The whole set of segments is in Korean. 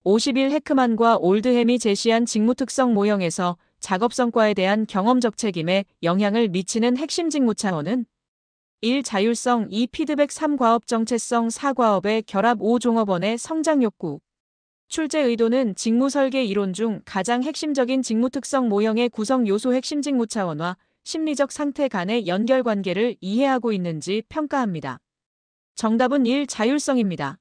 50일 헤크만과 올드햄이 제시한 직무특성 모형에서 작업 성과에 대한 경험적 책임에 영향을 미치는 핵심 직무 차원은 1. 자율성, 2. 피드백, 3. 과업 정체성, 4. 과업의 결합, 5. 종업원의 성장 욕구. 출제 의도는 직무 설계 이론 중 가장 핵심적인 직무 특성 모형의 구성 요소 핵심 직무 차원과 심리적 상태 간의 연결관계를 이해하고 있는지 평가합니다. 정답은 1. 자율성입니다.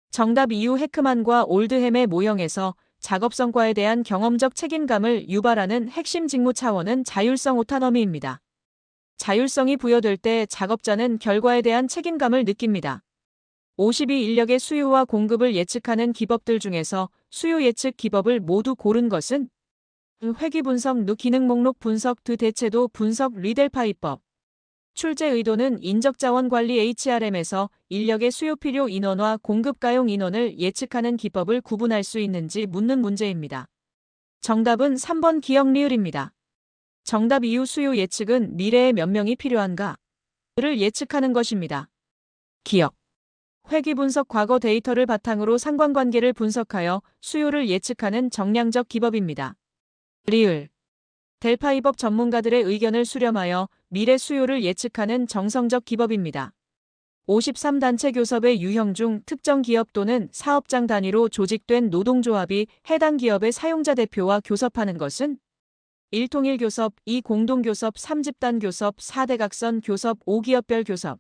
정답 이후 헤크만과 올드햄의 모형에서 작업 성과에 대한 경험적 책임감을 유발하는 핵심 직무 차원은 자율성 오타너미입니다. 자율성이 부여될 때 작업자는 결과에 대한 책임감을 느낍니다. 52 인력의 수요와 공급을 예측하는 기법들 중에서 수요 예측 기법을 모두 고른 것은 회귀 분석, 기능 목록 분석, 대체도 분석, 리델파이법. 출제 의도는 인적자원 관리 HRM에서 인력의 수요 필요 인원과 공급 가용 인원을 예측하는 기법을 구분할 수 있는지 묻는 문제입니다. 정답은 3번 기억 리을입니다. 정답 이후 수요 예측은 미래에 몇 명이 필요한가를 예측하는 것입니다. 기억. 회귀 분석 과거 데이터를 바탕으로 상관관계를 분석하여 수요를 예측하는 정량적 기법입니다. 리을. 델파이법 전문가들의 의견을 수렴하여 미래 수요를 예측하는 정성적 기법입니다. 53단체 교섭의 유형 중 특정 기업 또는 사업장 단위로 조직된 노동조합이 해당 기업의 사용자 대표와 교섭하는 것은 1. 통일교섭, 2. 공동교섭, 3. 집단교섭, 4. 대각선 교섭, 5. 기업별 교섭.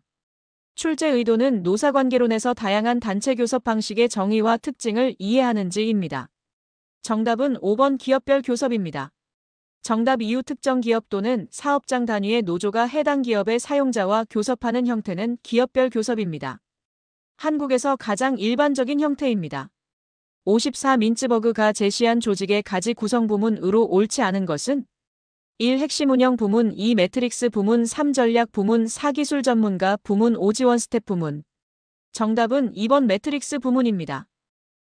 출제 의도는 노사관계론에서 다양한 단체 교섭 방식의 정의와 특징을 이해하는지입니다. 정답은 5번 기업별 교섭입니다. 정답 이후 특정 기업 또는 사업장 단위의 노조가 해당 기업의 사용자와 교섭하는 형태는 기업별 교섭입니다. 한국에서 가장 일반적인 형태입니다. 54 민츠버그가 제시한 조직의 가지 구성 부문으로 옳지 않은 것은 1. 핵심 운영 부문, 2. 매트릭스 부문, 3. 전략 부문, 4. 기술 전문가 부문, 5. 지원 스텝 부문. 정답은 2번 매트릭스 부문입니다.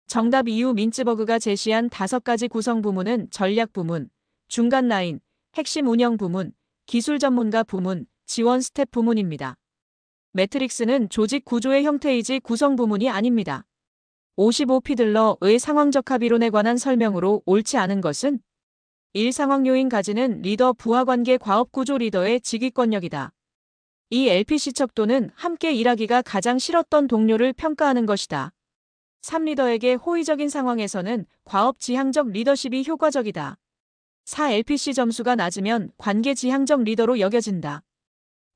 정답 이후 민츠버그가 제시한 5가지 구성 부문은 전략 부문, 중간 라인, 핵심 운영 부문, 기술 전문가 부문, 지원 스텝 부문입니다. 매트릭스는 조직 구조의 형태이지 구성 부문이 아닙니다. 55 피들러의 상황적 합의론에 관한 설명으로 옳지 않은 것은 1. 상황 요인 가지는 리더 부하관계 과업구조 리더의 직위권력이다. 2. LPC 척도는 함께 일하기가 가장 싫었던 동료를 평가하는 것이다. 3. 리더에게 호의적인 상황에서는 과업 지향적 리더십이 효과적이다. 4. LPC 점수가 낮으면 관계 지향적 리더로 여겨진다.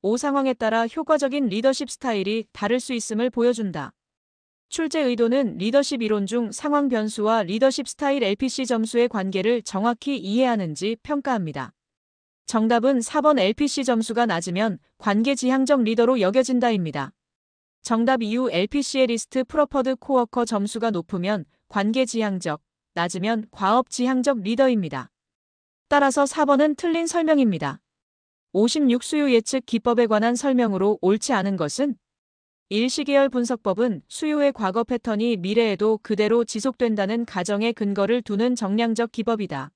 5. 상황에 따라 효과적인 리더십 스타일이 다를 수 있음을 보여준다. 출제 의도는 리더십 이론 중 상황 변수와 리더십 스타일 LPC 점수의 관계를 정확히 이해하는지 평가합니다. 정답은 4번 LPC 점수가 낮으면 관계 지향적 리더로 여겨진다입니다. 정답 이후 LPC의 리스트 프로퍼드 코워커 점수가 높으면 관계 지향적, 낮으면 과업 지향적 리더입니다. 따라서 4번은 틀린 설명입니다. 56 수요 예측 기법에 관한 설명으로 옳지 않은 것은 1. 시계열 분석법은 수요의 과거 패턴이 미래에도 그대로 지속된다는 가정에 근거를 두는 정량적 기법이다.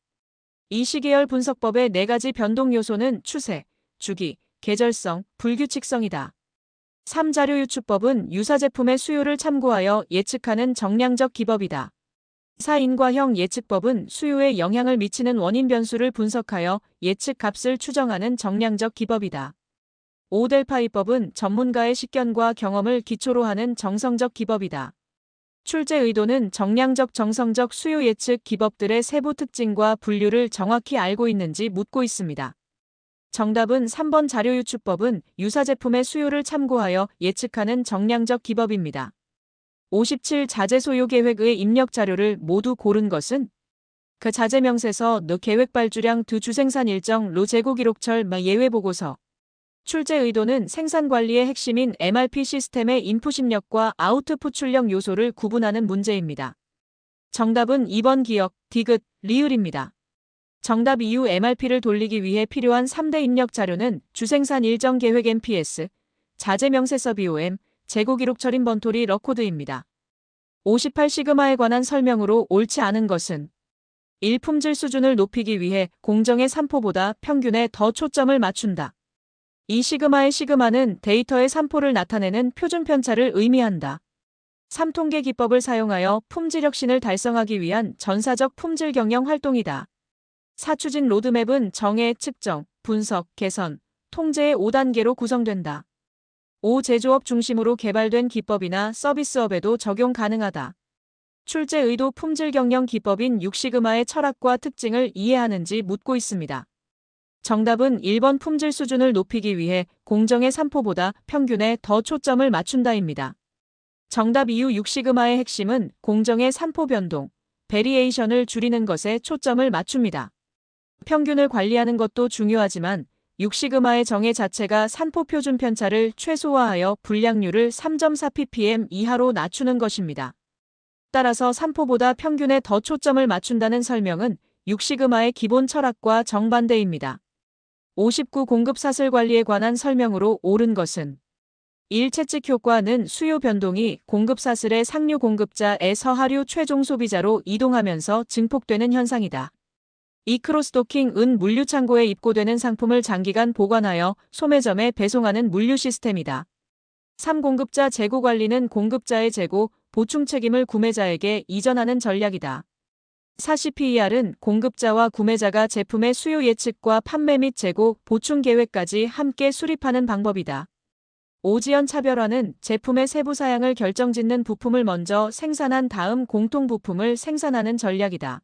2. 시계열 분석법의 4가지 변동 요소는 추세, 주기, 계절성, 불규칙성이다. 3. 자료 유추법은 유사 제품의 수요를 참고하여 예측하는 정량적 기법이다. 4. 인과형 예측법은 수요에 영향을 미치는 원인 변수를 분석하여 예측 값을 추정하는 정량적 기법이다. 5. 델파이법은 전문가의 식견과 경험을 기초로 하는 정성적 기법이다. 출제 의도는 정량적 정성적 수요 예측 기법들의 세부 특징과 분류를 정확히 알고 있는지 묻고 있습니다. 정답은 3번 자료 유추법은 유사 제품의 수요를 참고하여 예측하는 정량적 기법입니다. 57 자재 소요 계획의 입력 자료를 모두 고른 것은 그 자재 명세서, 계획 발주량, 주생산 일정, 재고 기록철, 예외 보고서. 출제 의도는 생산 관리의 핵심인 MRP 시스템의 인풋 입력과 아웃풋 출력 요소를 구분하는 문제입니다. 정답은 2번 기억, 디귿, 리을입니다. 정답 이후 MRP를 돌리기 위해 필요한 3대 입력 자료는 주생산 일정 계획 MPS, 자재 명세서 BOM, 재고 기록철 인번토리 러코드입니다. 58 시그마에 관한 설명으로 옳지 않은 것은 1. 품질 수준을 높이기 위해 공정의 산포보다 평균에 더 초점을 맞춘다. 2. 시그마의 시그마는 데이터의 산포를 나타내는 표준 편차를 의미한다. 3통계 기법을 사용하여 품질 혁신을 달성하기 위한 전사적 품질 경영 활동이다. 4추진 로드맵은 정해, 측정, 분석, 개선, 통제의 5단계로 구성된다. 5. 제조업 중심으로 개발된 기법이나 서비스업에도 적용 가능하다. 출제 의도 품질 경영 기법인 6시그마의 철학과 특징을 이해하는지 묻고 있습니다. 정답은 1번 품질 수준을 높이기 위해 공정의 3포보다 평균에 더 초점을 맞춘다입니다. 정답 이후 6시그마의 핵심은 공정의 3포 변동, 베리에이션을 줄이는 것에 초점을 맞춥니다. 평균을 관리하는 것도 중요하지만 6시그마의 정의 자체가 산포 표준 편차를 최소화하여 불량률을 3.4ppm 이하로 낮추는 것입니다. 따라서 산포보다 평균에 더 초점을 맞춘다는 설명은 6시그마의 기본 철학과 정반대입니다. 59. 공급 사슬 관리에 관한 설명으로 옳은 것은 1. 채찍 효과는 수요 변동이 공급 사슬의 상류 공급자에서 하류 최종 소비자로 이동하면서 증폭되는 현상이다. 2. 크로스도킹은 물류 창고에 입고되는 상품을 장기간 보관하여 소매점에 배송하는 물류 시스템이다. 3. 공급자 재고 관리는 공급자의 재고, 보충 책임을 구매자에게 이전하는 전략이다. 4. CPER은 공급자와 구매자가 제품의 수요 예측과 판매 및 재고, 보충 계획까지 함께 수립하는 방법이다. 5. 지연 차별화는 제품의 세부 사양을 결정짓는 부품을 먼저 생산한 다음 공통 부품을 생산하는 전략이다.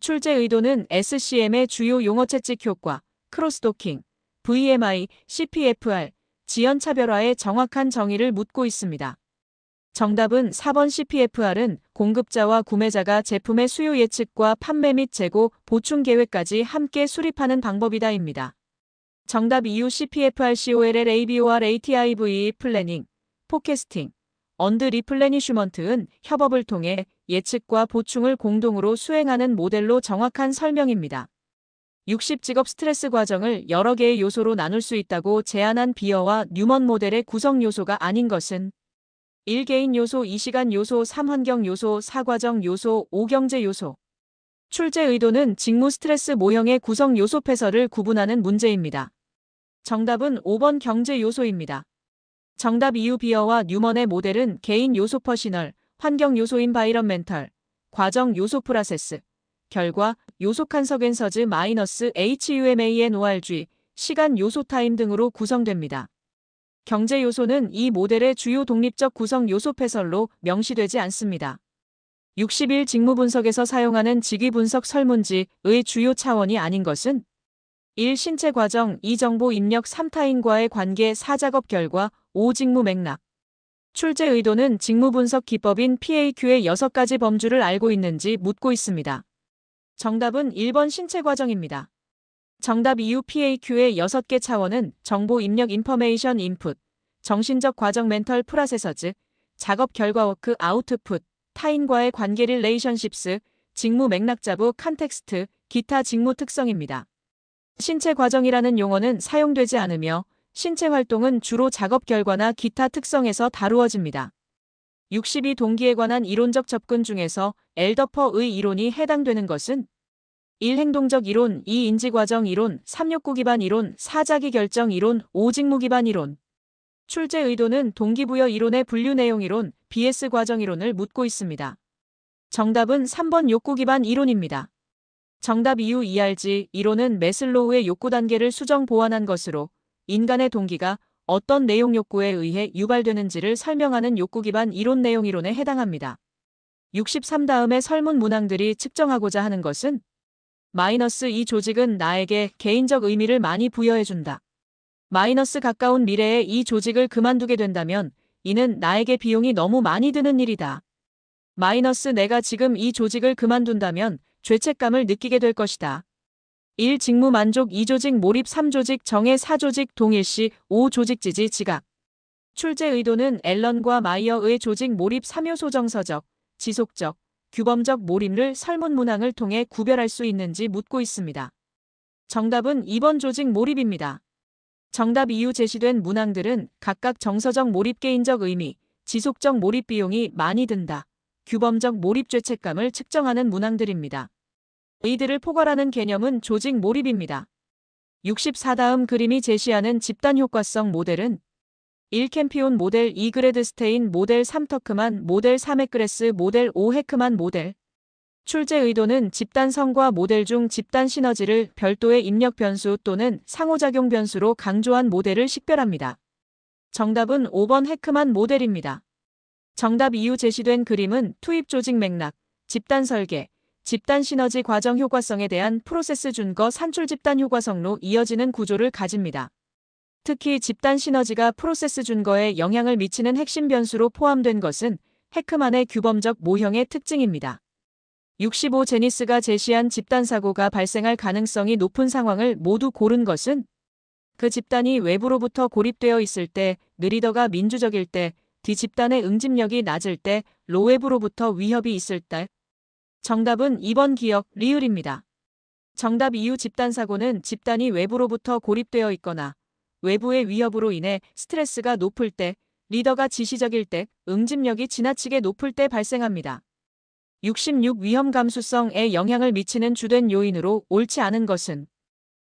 출제 의도는 SCM의 주요 용어 채찍 효과, 크로스도킹, VMI, CPFR, 지연 차별화의 정확한 정의를 묻고 있습니다. 정답은 4번 CPFR은 공급자와 구매자가 제품의 수요 예측과 판매 및 재고, 보충 계획까지 함께 수립하는 방법이다입니다. 정답 이후 CPFR, COLL, ABOR, ATIVE, 플래닝, 포캐스팅, 언드 리플래니슈먼트은 협업을 통해 예측과 보충을 공동으로 수행하는 모델로 정확한 설명입니다. 60. 직업 스트레스 과정을 여러 개의 요소로 나눌 수 있다고 제안한 비어와 뉴먼 모델의 구성 요소가 아닌 것은 1. 개인 요소, 2. 시간 요소, 3. 환경 요소, 4. 과정 요소, 5. 경제 요소. 출제 의도는 직무 스트레스 모형의 구성 요소 패설을 구분하는 문제입니다. 정답은 5번 경제 요소입니다. 정답 이후 비어와 뉴먼의 모델은 개인 요소 퍼시널, 환경 요소 인바이런멘털, 과정 요소 프라세스, 결과 요소 칸서겐서즈 마이너스 HUMANORG, 시간 요소 타임 등으로 구성됩니다. 경제 요소는 이 모델의 주요 독립적 구성 요소 패설로 명시되지 않습니다. 61. 직무 분석에서 사용하는 직위 분석 설문지의 주요 차원이 아닌 것은 1. 신체 과정, 2. 정보 입력, 3. 타인과의 관계, 4. 작업 결과, 5. 직무 맥락. 출제 의도는 직무 분석 기법인 PAQ의 6가지 범주를 알고 있는지 묻고 있습니다. 정답은 1번 신체 과정입니다. 정답 이후 PAQ의 6개 차원은 정보 입력 인퍼메이션 인풋, 정신적 과정 멘털 프라세서즈, 작업 결과 워크 아우트풋, 타인과의 관계 릴레이션십스, 직무 맥락 자부 컨텍스트, 기타 직무 특성입니다. 신체 과정이라는 용어는 사용되지 않으며 신체 활동은 주로 작업 결과나 기타 특성에서 다루어집니다. 62. 동기에 관한 이론적 접근 중에서 엘더퍼의 이론이 해당되는 것은 1. 행동적 이론, 2. 인지과정 이론, 3. 욕구 기반 이론, 4. 자기결정 이론, 5. 직무 기반 이론. 출제 의도는 동기부여 이론의 분류 내용 이론, BS 과정 이론을 묻고 있습니다. 정답은 3번 욕구 기반 이론입니다. 정답 이후 ERG 이론은 매슬로우의 욕구 단계를 수정 보완한 것으로 인간의 동기가 어떤 내용 욕구에 의해 유발되는지를 설명하는 욕구 기반 이론 내용 이론에 해당합니다. 63. 다음의 설문 문항들이 측정하고자 하는 것은 마이너스 이 조직은 나에게 개인적 의미를 많이 부여해준다. 마이너스 가까운 미래에 이 조직을 그만두게 된다면 이는 나에게 비용이 너무 많이 드는 일이다. 마이너스 내가 지금 이 조직을 그만둔다면 죄책감을 느끼게 될 것이다. 1. 직무 만족, 2. 조직 몰입, 3. 조직 정해, 4. 조직 동일시, 5. 조직 지지 지각. 출제 의도는 앨런과 마이어의 조직 몰입 3요소 정서적, 지속적, 규범적 몰입을 설문 문항을 통해 구별할 수 있는지 묻고 있습니다. 정답은 2번 조직 몰입입니다. 정답 이후 제시된 문항들은 각각 정서적 몰입, 개인적 의미, 지속적 몰입 비용이 많이 든다, 규범적 몰입 죄책감을 측정하는 문항들입니다. 이들을 포괄하는 개념은 조직 몰입입니다. 64. 다음 그림이 제시하는 집단 효과성 모델은 1. 캠피온 모델 2. 그레드스테인 모델 3. 터크만 모델 3. 헤크레스 모델 5. 헤크만 모델. 출제 의도는 집단성과 모델 중 집단 시너지를 별도의 입력 변수 또는 상호작용 변수로 강조한 모델을 식별합니다. 정답은 5번 헤크만 모델입니다. 정답 이후 제시된 그림은 투입 조직 맥락, 집단 설계, 집단 시너지 과정 효과성에 대한 프로세스 준거 산출 집단 효과성로 이어지는 구조를 가집니다. 특히 집단 시너지가 프로세스 준거에 영향을 미치는 핵심 변수로 포함된 것은 헤크만의 규범적 모형의 특징입니다. 65 제니스가 제시한 집단 사고가 발생할 가능성이 높은 상황을 모두 고른 것은 그 집단이 외부로부터 고립되어 있을 때, 느리더가 민주적일 때, 뒤집단의 응집력이 낮을 때, 로외부로부터 위협이 있을 때. 정답은 2번 기역, 리을입니다. 정답 이후 집단 사고는 집단이 외부로부터 고립되어 있거나 외부의 위협으로 인해 스트레스가 높을 때, 리더가 지시적일 때, 응집력이 지나치게 높을 때 발생합니다. 66 위험 감수성에 영향을 미치는 주된 요인으로 옳지 않은 것은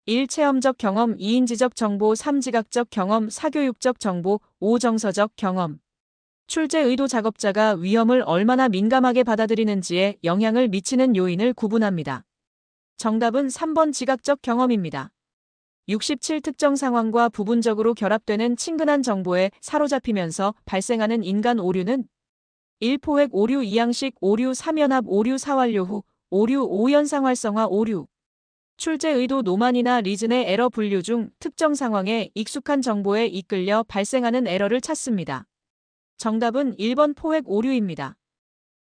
1. 체험적 경험 2. 인지적 정보 3. 지각적 경험 4. 교육적 정보 5. 정서적 경험. 출제 의도 작업자가 위험을 얼마나 민감하게 받아들이는지에 영향을 미치는 요인을 구분합니다. 정답은 3번 지각적 경험입니다. 67 특정 상황과 부분적으로 결합되는 친근한 정보에 사로잡히면서 발생하는 인간 오류는 1. 포획 오류 2. 양식 오류 3. 연합 오류 4. 완료 후 오류 5. 현상 활성화 오류. 출제 의도 노만이나 리즌의 에러 분류 중 특정 상황에 익숙한 정보에 이끌려 발생하는 에러를 찾습니다. 정답은 1번 포획 오류입니다.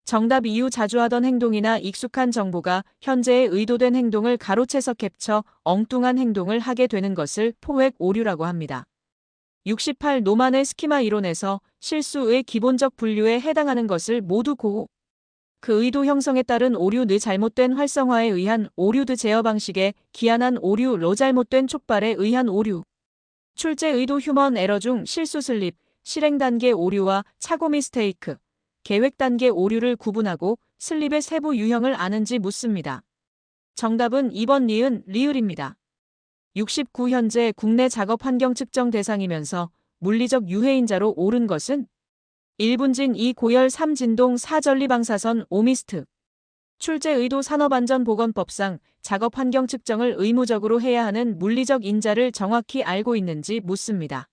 정답 이후 자주 하던 행동이나 익숙한 정보가 현재의 의도된 행동을 가로채서 캡처, 엉뚱한 행동을 하게 되는 것을 포획 오류라고 합니다. 68 노만의 스키마 이론에서 실수의 기본적 분류에 해당하는 것을 모두 고호. 그 의도 형성에 따른 오류 느 잘못된 활성화에 의한 오류드 제어 방식에 기한한 오류 로 잘못된 촉발에 의한 오류. 출제 의도 휴먼 에러 중 실수 슬립, 실행 단계 오류와 착오 미스테이크, 계획 단계 오류를 구분하고 슬립의 세부 유형을 아는지 묻습니다. 정답은 2번 니은, 리을입니다. 69 현재 국내 작업 환경 측정 대상이면서 물리적 유해인자로 옳은 것은 1분진 2 고열 3 진동 4 전리방사선 5 미스트. 출제 의도 산업안전보건법상 작업 환경 측정을 의무적으로 해야 하는 물리적 인자를 정확히 알고 있는지 묻습니다.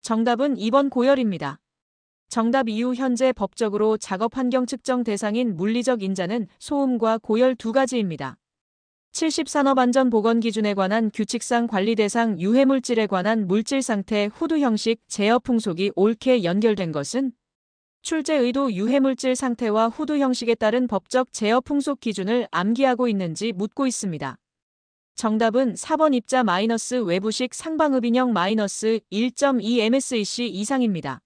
정답은 2번 고열입니다. 정답 이후 현재 법적으로 작업 환경 측정 대상인 물리적 인자는 소음과 고열 두 가지입니다. 70 산업안전보건기준에 관한 규칙상 관리 대상 유해물질에 관한 물질 상태 후두 형식 제어 풍속이 옳게 연결된 것은 출제 의도 유해물질 상태와 후두 형식에 따른 법적 제어 풍속 기준을 암기하고 있는지 묻고 있습니다. 정답은 4번 입자 마이너스 외부식 상방흡인형 마이너스 1.2 MSEC 이상입니다.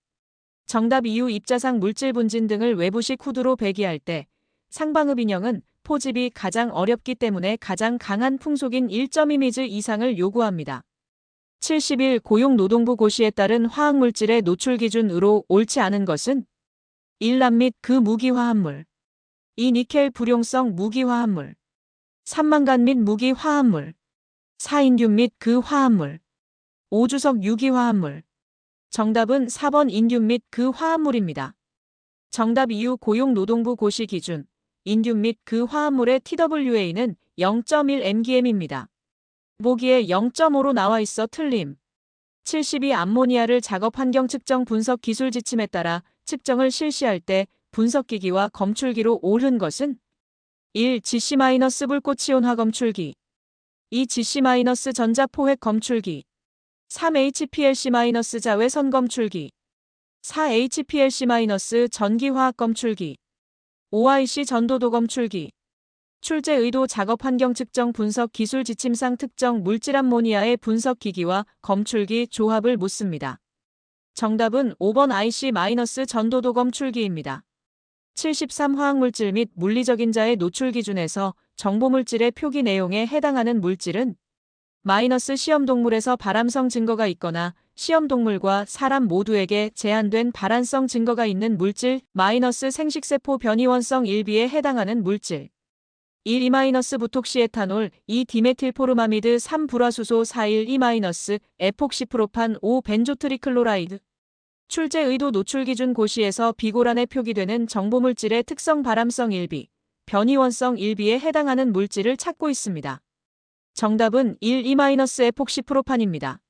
정답 이후 입자상 물질 분진 등을 외부식 후두로 배기할 때 상방흡인형은 포집이 가장 어렵기 때문에 가장 강한 풍속인 1.2미즈 이상을 요구합니다. 71 고용노동부 고시에 따른 화학물질의 노출 기준으로 옳지 않은 것은 1. 납 및 그 무기화합물 2. 니켈 불용성 무기화합물 3. 망간 및 무기화합물 4. 인듐 및 그 화합물 5. 주석 유기화합물. 정답은 4번 인듐 및 그 화합물입니다. 정답 이후 고용노동부 고시 기준 인듐 및 그 화합물의 TWA는 0.1 mgm입니다. 보기에 0.5로 나와 있어 틀림. 72 암모니아를 작업 환경 측정 분석 기술 지침에 따라 측정을 실시할 때 분석기기와 검출기로 옳은 것은 1. GC-불꽃이온화 검출기 2. GC- 전자포획 검출기 3. HPLC- 자외선 검출기 4. HPLC- 전기화학 검출기 5. IC 전도도 검출기. 출제 의도 작업 환경 측정 분석 기술 지침상 특정 물질 암모니아의 분석 기기와 검출기 조합을 묻습니다. 정답은 5번 IC- 전도도 검출기입니다. 73 화학물질 및 물리적 인자의 노출 기준에서 정보물질의 표기 내용에 해당하는 물질은 마이너스 시험동물에서 발암성 증거가 있거나 시험동물과 사람 모두에게 제한된 발암성 증거가 있는 물질 마이너스 생식세포 변이원성 일비에 해당하는 물질 1. 이마이너스 부톡시에탄올 2. 디메틸포르마미드 3. 불화수소 4. 1. 이 마이너스 에폭시프로판 5. 벤조트리클로라이드 출제 의도 노출기준 고시에서 비고란에 표기되는 정보물질의 특성 발암성 일비, 변이원성 일비에 해당하는 물질을 찾고 있습니다. 정답은 1-2-에폭시프로판입니다.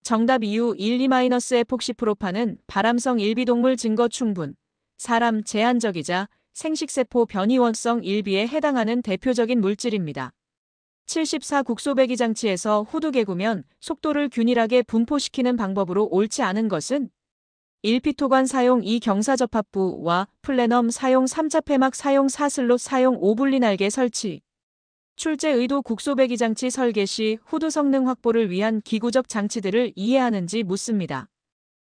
정답 이유 1-2-에폭시프로판은 발암성 일비동물 증거 충분, 사람 제한적이자 생식세포 변이원성 일비에 해당하는 대표적인 물질입니다. 74 국소배기 장치에서 후두 개구면 속도를 균일하게 분포시키는 방법으로 옳지 않은 것은 1피토관 사용 2 경사접합부와 플래넘 사용 3차 폐막 사용 4 슬롯 사용 5분리 날개 설치. 출제 의도 국소배기 장치 설계 시 후두 성능 확보를 위한 기구적 장치들을 이해하는지 묻습니다.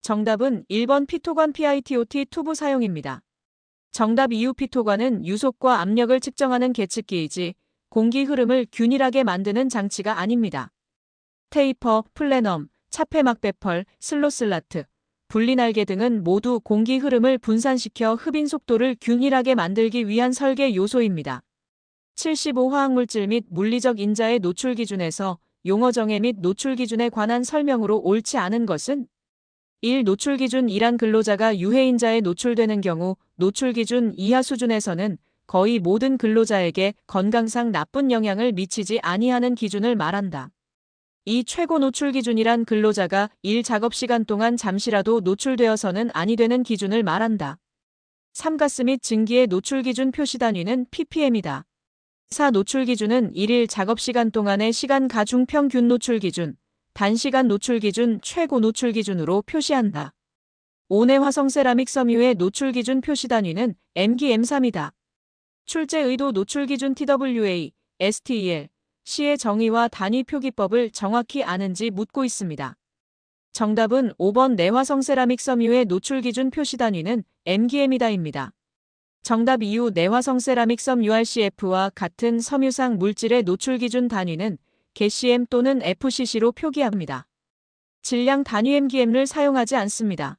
정답은 1번 피토관 PITOT 튜브 사용입니다. 정답 이유 피토관은 유속과 압력을 측정하는 계측기이지 공기 흐름을 균일하게 만드는 장치가 아닙니다. 테이퍼, 플래넘, 차폐막 배펄, 슬롯슬라트, 분리날개 등은 모두 공기 흐름을 분산시켜 흡인 속도를 균일하게 만들기 위한 설계 요소입니다. 75 화학물질 및 물리적 인자의 노출 기준에서 용어 정의 및 노출 기준에 관한 설명으로 옳지 않은 것은 1. 노출 기준 2란 근로자가 유해인자에 노출되는 경우 노출 기준 이하 수준에서는 거의 모든 근로자에게 건강상 나쁜 영향을 미치지 아니하는 기준을 말한다. 이 최고 노출 기준이란 근로자가 일 작업시간 동안 잠시라도 노출되어서는 아니 되는 기준을 말한다. 3. 가스 및 증기의 노출 기준 표시 단위는 ppm이다. 4. 노출 기준은 1일 작업시간 동안의 시간 가중 평균 노출 기준, 단시간 노출 기준, 최고 노출 기준으로 표시한다. 5. 내 화성 세라믹 섬유의 노출 기준 표시 단위는 mg m3이다. 출제 의도 노출 기준 TWA, STEL, C의 정의와 단위 표기법을 정확히 아는지 묻고 있습니다. 정답은 5번 내화성 세라믹 섬유의 노출 기준 표시 단위는 mgm이다입니다. 정답 이유 내화성 세라믹 섬 URCF와 같은 섬유상 물질의 노출 기준 단위는 개Cm 또는 FCC로 표기합니다. 질량 단위 mgm을 사용하지 않습니다.